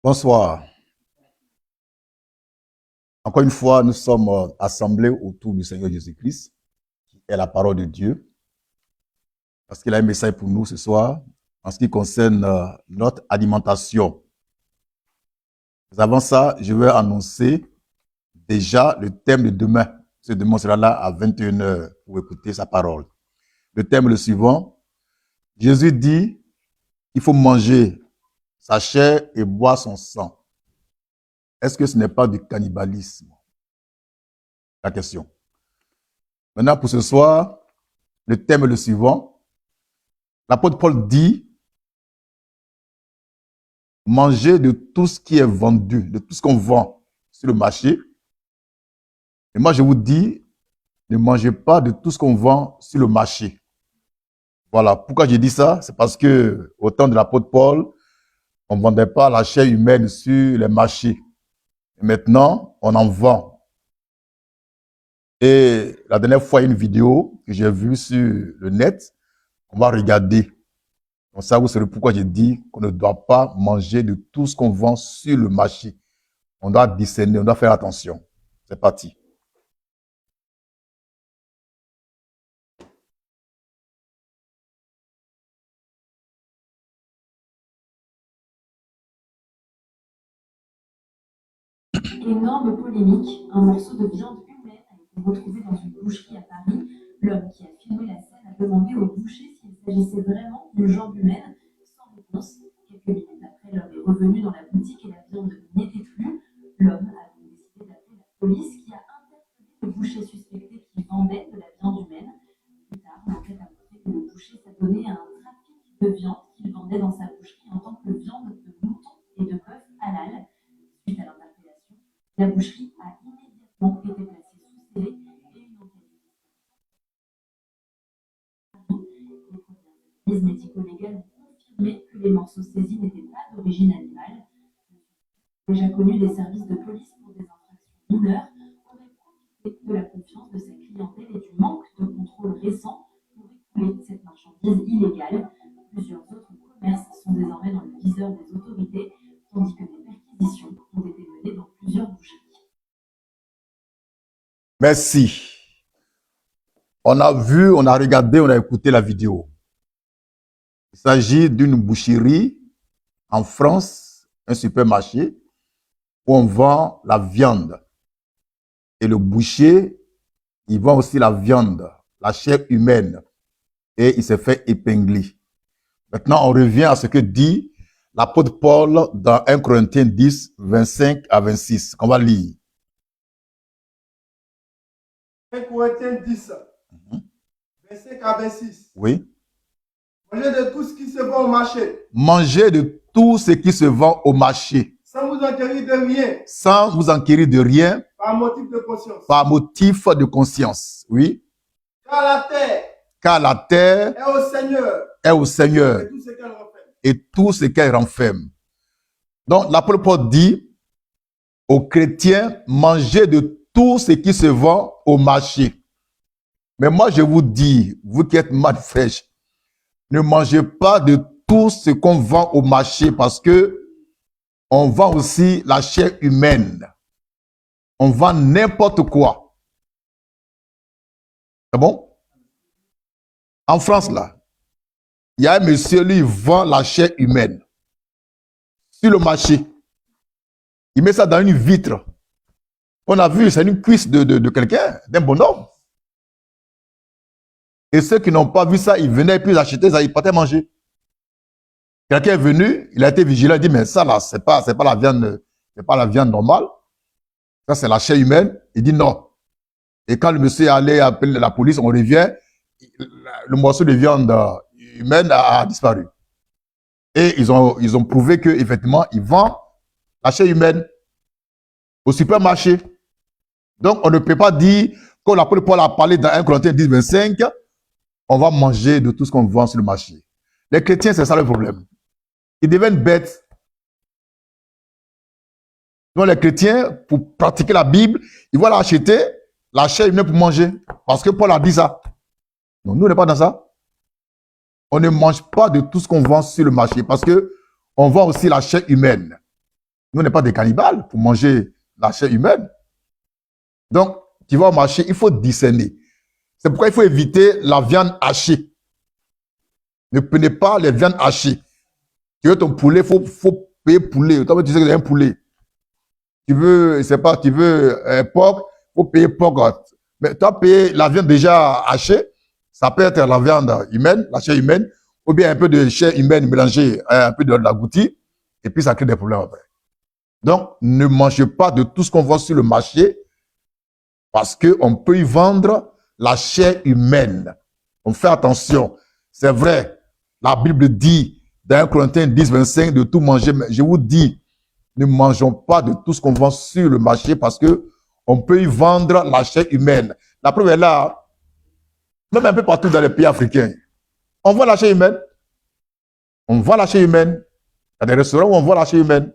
Bonsoir. Encore une fois, nous sommes assemblés autour du Seigneur Jésus-Christ, qui est la parole de Dieu, parce qu'il a un message pour nous ce soir en ce qui concerne notre alimentation. Mais avant ça, je vais annoncer déjà le thème de demain. Ce demain sera là à 21h pour écouter sa parole. Le thème est le suivant. Jésus dit qu'il faut manger sa chair et boire son sang. Est-ce que ce n'est pas du cannibalisme? La question. Maintenant, pour ce soir, le thème est le suivant. L'apôtre Paul dit, manger de tout ce qui est vendu, de tout ce qu'on vend sur le marché. Et moi, je vous dis, ne mangez pas de tout ce qu'on vend sur le marché. Voilà. Pourquoi j'ai dit ça? C'est parce que, au temps de l'apôtre Paul, on ne vendait pas la chair humaine sur les marchés. Et maintenant, on en vend. Et la dernière fois, il y a une vidéo que j'ai vue sur le net, on va regarder. Donc ça, vous savez pourquoi j'ai dit qu'on ne doit pas manger de tout ce qu'on vend sur le marché. On doit discerner, on doit faire attention. C'est parti. Énorme polémique, un morceau de viande humaine a été retrouvé dans une boucherie à Paris. L'homme qui a filmé la scène a demandé au boucher s'il s'agissait vraiment d'une jambe humaine, sans réponse. Quelques minutes après, l'homme est revenu dans la boutique et la viande n'était plus. L'homme a donc décidé d'appeler la police qui a interpellé le boucher suspecté qui vendait de la viande humaine. Plus tard, l'enquête a montré que le boucher s'adonnait à un trafic de viande qu'il vendait dans sa boucherie en tant que viande de mouton et de bœuf halal. Suite à l'interpellation, la boucherie a immédiatement été placée sous scellé et une enquête. Les analyses médico-légales ont confirmé que les morceaux saisis n'étaient pas d'origine animale. Déjà connu des services de police pour des infractions mineures, aurait profité de la confiance de sa clientèle et du manque de contrôle récent pour écouler cette marchandise illégale. Plusieurs autres commerces sont désormais dans le viseur des autorités, tandis que des perquisitions ont été menées dans plusieurs boucheries. Merci. On a vu, on a regardé, on a écouté la vidéo. Il s'agit d'une boucherie en France, un supermarché, où on vend la viande. Et le boucher, il vend aussi la viande, la chair humaine. Et il s'est fait épingler. Maintenant, on revient à ce que dit l'apôtre Paul dans 1 Corinthiens 10, 25 à 26, qu'on va lire. 1 Corinthiens 10, 25 à 26. Oui. Mangez de tout ce qui se vend au marché. Mangez de tout ce qui se vend au marché. Sans vous enquérir de rien. Sans vous enquérir de rien. Par motif de conscience. Par motif de conscience. Oui. Car la terre est au Seigneur. Est au Seigneur. Et tout ce qu'elle renferme. Et tout ce qu'elle renferme. Donc, l'apôtre Paul dit aux chrétiens, mangez de tout ce qui se vend au marché. Mais moi, je vous dis, vous qui êtes mal fraîche, ne mangez pas de tout ce qu'on vend au marché parce que on vend aussi la chair humaine. On vend n'importe quoi. C'est bon? En France, là, il y a un monsieur, lui, il vend la chair humaine sur le marché. Il met ça dans une vitre. On a vu, c'est une cuisse de quelqu'un, d'un bonhomme. Et ceux qui n'ont pas vu ça, ils venaient et puis ils achetaient ça, ils partaient manger. Quelqu'un est venu, il a été vigilant, il dit, mais ça là, c'est pas la viande normale. Ça, c'est la chair humaine. Il dit non. Et quand le monsieur est allé appeler la police, on revient, le morceau de viande humaine a disparu. Et ils ont prouvé que effectivement, ils vendent la chair humaine au supermarché. Donc, on ne peut pas dire, comme l'apôtre Paul a parlé dans 1 Corinthiens 10, 25, on va manger de tout ce qu'on vend sur le marché. Les chrétiens, c'est ça le problème. Ils deviennent bêtes. Donc, les chrétiens, pour pratiquer la Bible, ils vont acheter la chair humaine pour manger. Parce que Paul a dit ça. Donc, nous, on n'est pas dans ça. On ne mange pas de tout ce qu'on vend sur le marché parce que on vend aussi la chair humaine. Nous, on n'est pas des cannibales pour manger la chair humaine. Donc, tu vas au marché, il faut discerner. C'est pourquoi il faut éviter la viande hachée. Ne prenez pas les viandes hachées. Tu veux ton poulet, faut payer poulet. Toi, tu sais que c'est un poulet. Tu veux, je sais pas, tu veux porc, faut payer porc. Mais toi, payer la viande déjà hachée, ça peut être la viande humaine, la chair humaine, ou bien un peu de chair humaine mélangée à un peu de l'agouti, et puis ça crée des problèmes après. Donc, ne mangez pas de tout ce qu'on voit sur le marché, parce qu'on peut y vendre la chair humaine. On fait attention. C'est vrai, la Bible dit, dans 1 Corinthiens 10, 25, de tout manger, mais je vous dis, ne mangeons pas de tout ce qu'on vend sur le marché parce que on peut y vendre la chair humaine. La preuve est là, même un peu partout dans les pays africains. On vend la chair humaine. On vend la chair humaine. Il y a des restaurants où on vend la chair humaine.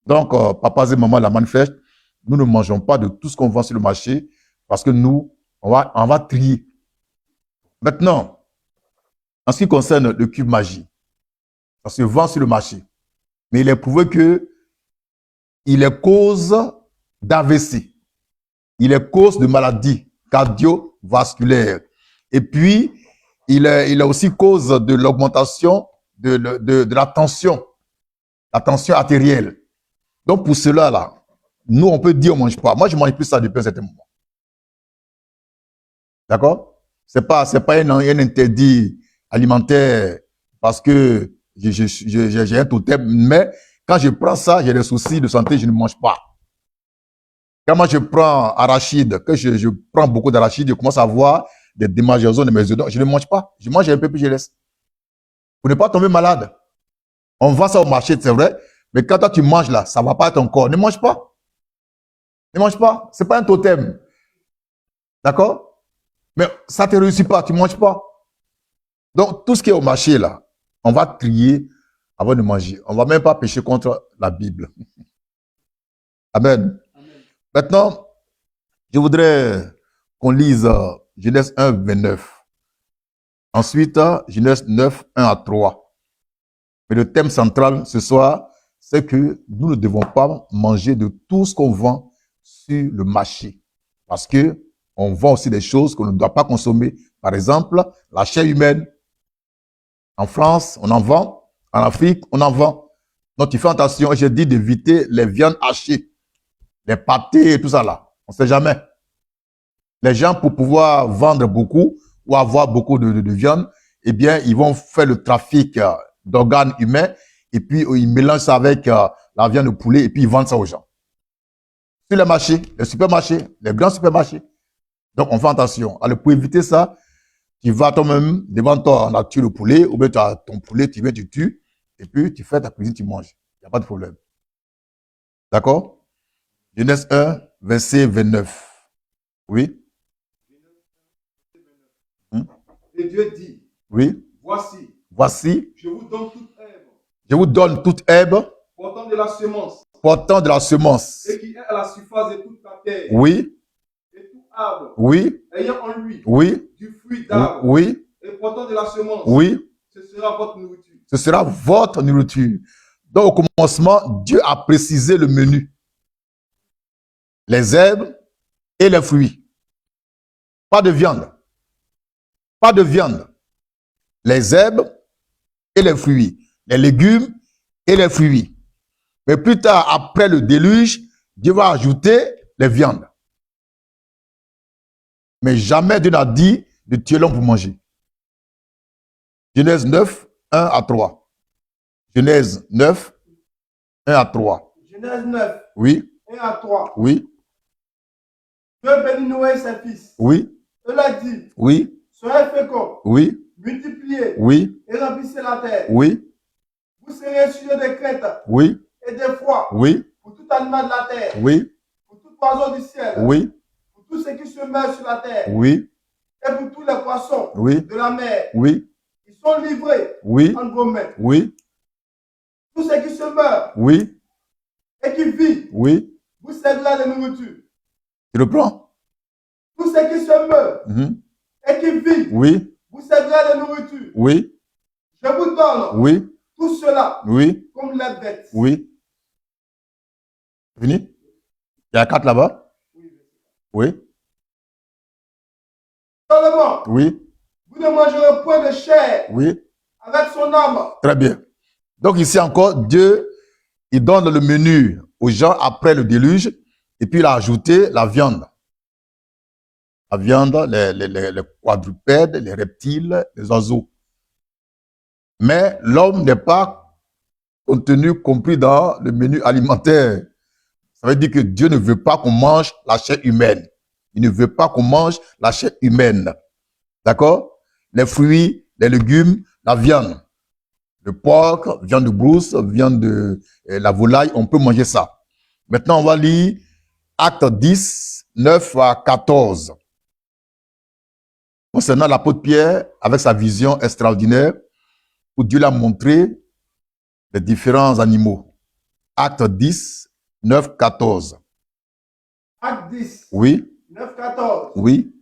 Donc, papas et maman la manifeste, nous ne mangeons pas de tout ce qu'on vend sur le marché parce que nous, on va trier. Maintenant, en ce qui concerne le cube magie, ça se vend sur le marché. Mais il est prouvé que il est cause d'AVC. Il est cause de maladies cardiovasculaires. Et puis, il est aussi cause de l'augmentation de la tension artérielle. Donc, pour cela, là, nous, on peut dire on ne mange pas. Moi, je ne mange plus ça depuis un certain moment. D'accord? C'est pas un interdit alimentaire parce que j'ai un totem, mais quand je prends ça, j'ai des soucis de santé, je ne mange pas. Quand moi je prends arachide, que je prends beaucoup d'arachide, je commence à avoir des démangeaisons de mes œufs, je ne mange pas. Je mange un peu puis je laisse. Pour ne pas tomber malade. On vend ça au marché, c'est vrai, mais quand toi tu manges là, ça ne va pas à ton corps. Ne mange pas. Ne mange pas. Ce n'est pas un totem. D'accord? Mais ça ne te réussit pas, tu ne manges pas. Donc, tout ce qui est au marché là, on va trier avant de manger. On ne va même pas pécher contre la Bible. Amen. Amen. Maintenant, je voudrais qu'on lise Genèse 1, 29. Ensuite, Genèse 9, 1 à 3. Mais le thème central ce soir, c'est que nous ne devons pas manger de tout ce qu'on vend sur le marché. Parce que on vend aussi des choses qu'on ne doit pas consommer. Par exemple, la chair humaine. En France, on en vend. En Afrique, on en vend. Donc, tu fais attention. J'ai dit d'éviter les viandes hachées. Les pâtés et tout ça là. On ne sait jamais. Les gens, pour pouvoir vendre beaucoup ou avoir beaucoup de viande, eh bien, ils vont faire le trafic d'organes humains et puis ils mélangent ça avec la viande de poulet et puis ils vendent ça aux gens. Sur les marchés, les supermarchés, les grands supermarchés. Donc, on fait attention. Alors, pour éviter ça, tu vas toi-même, devant toi, on a tué le poulet, ou bien tu as ton poulet, tu viens, tu tues, et puis tu fais ta cuisine, tu manges. Il n'y a pas de problème. D'accord? Genèse 1, verset 29. Oui? Et Dieu dit, Oui? voici, je vous donne toute herbe portant de la semence, et qui est à la surface de toute la terre. Oui? Et tout arbre Oui? ayant en lui Oui? du fruit d'arbre Oui? et portant de la semence, Oui? ce sera votre nourriture. Ce sera votre nourriture. Donc, au commencement, Dieu a précisé le menu. Les herbes et les fruits. Pas de viande. Pas de viande. Les herbes et les fruits. Les légumes et les fruits. Mais plus tard, après le déluge, Dieu va ajouter les viandes. Mais jamais Dieu n'a dit de tuer l'homme pour manger. Genèse 9, 1 à 3. Genèse 9, 1 à 3. Genèse 9, Oui, 1 à 3. oui, Dieu bénit Noé et ses fils. oui, Il leur dit, oui, soyez féconds, oui, multipliez oui, et remplissez la terre. oui, Vous serez sujet de crête oui, et des fois oui, pour tout animal de la terre, oui, pour tout oiseau du ciel, oui, pour tout ce qui se meurt sur la terre oui, et pour tous les poissons oui, de la mer. oui, Ils sont livrés oui, entre vos mains. oui, Tout ce qui se meurt oui, et qui vit oui. vous servira de nourriture. Tu le prends? Tout ce qui se meurt Mhm. et qui vit Oui, vous servira de nourriture. oui, Je vous donne oui, tout cela oui, comme les bêtes. oui. Fini? Il y a 4 là-bas? Oui. Seulement, Oui. vous ne mangerez point de chair Oui. avec son âme. Très bien. Donc ici encore, Dieu, il donne le menu aux gens après le déluge et puis il a ajouté la viande. La viande, les quadrupèdes, les reptiles, les oiseaux. Mais l'homme n'est pas contenu, compris dans le menu alimentaire. Ça veut dire que Dieu ne veut pas qu'on mange la chair humaine. Il ne veut pas qu'on mange la chair humaine. D'accord? Les fruits, les légumes, la viande. Le porc, viande de brousse, viande de la volaille, on peut manger ça. Maintenant, on va lire Acte 10, 9 à 14. Concernant l'apôtre Pierre, avec sa vision extraordinaire, où Dieu l'a montré les différents animaux. Acte 10, 9, 14. Acte 10, Oui, 9, 14. oui,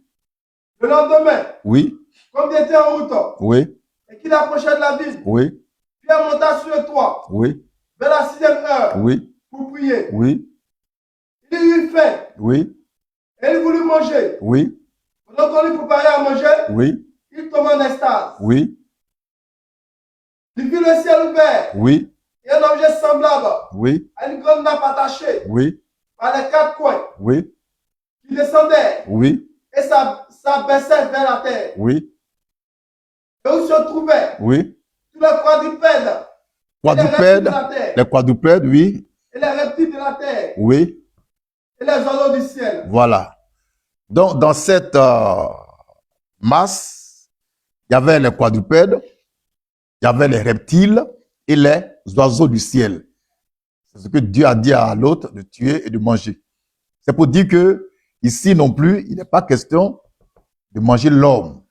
Le lendemain, oui, comme il était en route oui, et qu'il approchait de la ville, oui, Pierre monta sur le toit oui, vers la 6e heure oui, pour prier. oui, Il eut faim oui, et il voulut manger. oui, Pendant qu'on lui préparait à manger, oui, il tomba en extase. oui, Il vit le ciel ouvert oui, et un objet semblable oui, à une grande nappe attachée oui, par les 4 coins oui, qui descendait oui, et s'abaissait vers la terre. oui, Et où se trouvaient oui. tous les quadrupèdes, et les reptiles de Quadrupèdes, la terre, les quadrupèdes, oui, et les reptiles de la terre, oui, et les oiseaux du ciel. voilà. Donc, dans cette masse, il y avait les quadrupèdes, il y avait les reptiles et les oiseaux du ciel. C'est ce que Dieu a dit à l'autre de tuer et de manger. C'est pour dire que ici non plus, il n'est pas question de manger l'homme.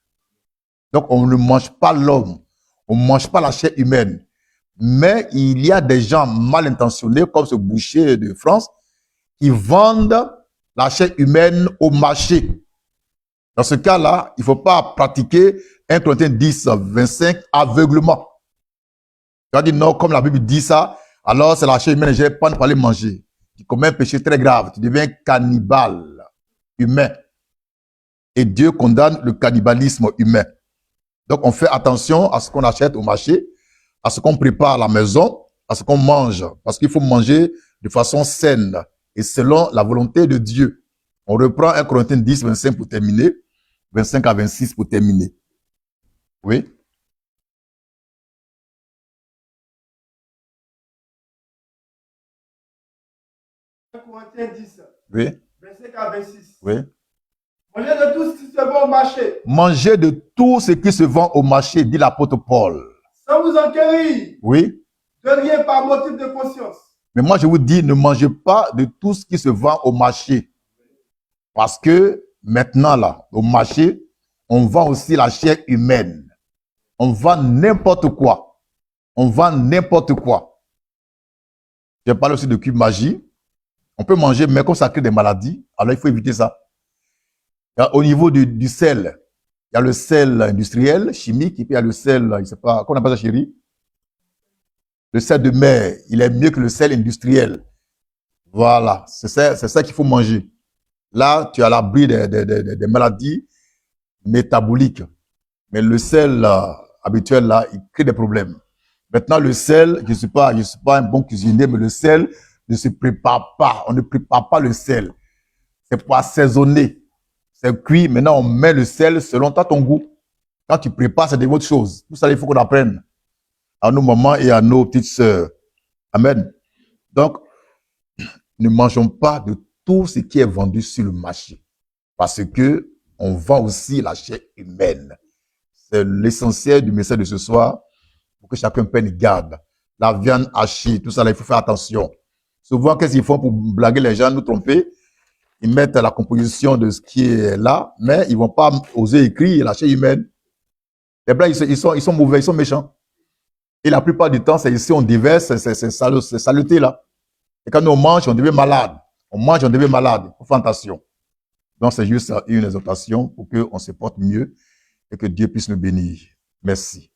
Donc, on ne mange pas l'homme. On ne mange pas la chair humaine. Mais il y a des gens mal intentionnés, comme ce boucher de France, qui vendent la chair humaine au marché. Dans ce cas-là, il ne faut pas pratiquer 1 Corinthiens 10, 25, aveuglement. Tu vas dire non, comme la Bible dit ça, alors c'est la chair humaine, je n'ai pas parler manger. Tu commets un péché très grave, tu deviens cannibale humain. Et Dieu condamne le cannibalisme humain. Donc on fait attention à ce qu'on achète au marché, à ce qu'on prépare à la maison, à ce qu'on mange. Parce qu'il faut manger de façon saine et selon la volonté de Dieu. On reprend 1 Corinthiens 10, 25 pour terminer, 25 à 26 pour terminer. Oui. Corinthiens 10, Oui. 25 à 26. Oui. Mangez de tout ce qui se vend au marché, Mangez de tout ce qui se vend au marché, dit l'apôtre Paul. sans vous enquérir Oui. de rien par motif de conscience. Mais moi, je vous dis, ne mangez pas de tout ce qui se vend au marché. Parce que maintenant, là, au marché, on vend aussi la chair humaine. On vend n'importe quoi. On vend n'importe quoi. Je parle aussi de cube magie. On peut manger, mais comme ça crée des maladies, alors il faut éviter ça. Au niveau du sel, il y a le sel industriel, chimique, et puis il y a le sel, je ne sais pas, comment on appelle ça, chérie? Le sel de mer, il est mieux que le sel industriel. Voilà, c'est ça qu'il faut manger. Là, tu as l'abri des maladies métaboliques. Mais le sel habituel, là, il crée des problèmes. Maintenant, le sel, je ne suis pas un bon cuisinier, mais le sel ne se prépare pas. On ne prépare pas le sel. C'est pour assaisonner. C'est cuit. Maintenant, on met le sel selon ton goût. Quand tu prépares, c'est autre chose. Tout ça, il faut qu'on apprenne à nos mamans et à nos petites sœurs. Amen. Donc, ne mangeons pas de tout ce qui est vendu sur le marché. Parce que on vend aussi la chair humaine. C'est l'essentiel du message de ce soir pour que chacun prenne garde. La viande hachée, tout ça, là, il faut faire attention. Souvent, qu'est-ce qu'ils font pour blaguer les gens, nous tromper? Ils mettent la composition de ce qui est là, mais ils vont pas oser écrire la chair humaine. Les blagues, ils sont mauvais, ils sont méchants. Et la plupart du temps, c'est ici, on déverse ces saletés-là. Et quand on mange, on devient malade. On mange, on devient malade. Il faut faire attention. Donc, c'est juste une exhortation pour qu'on se porte mieux et que Dieu puisse nous bénir. Merci.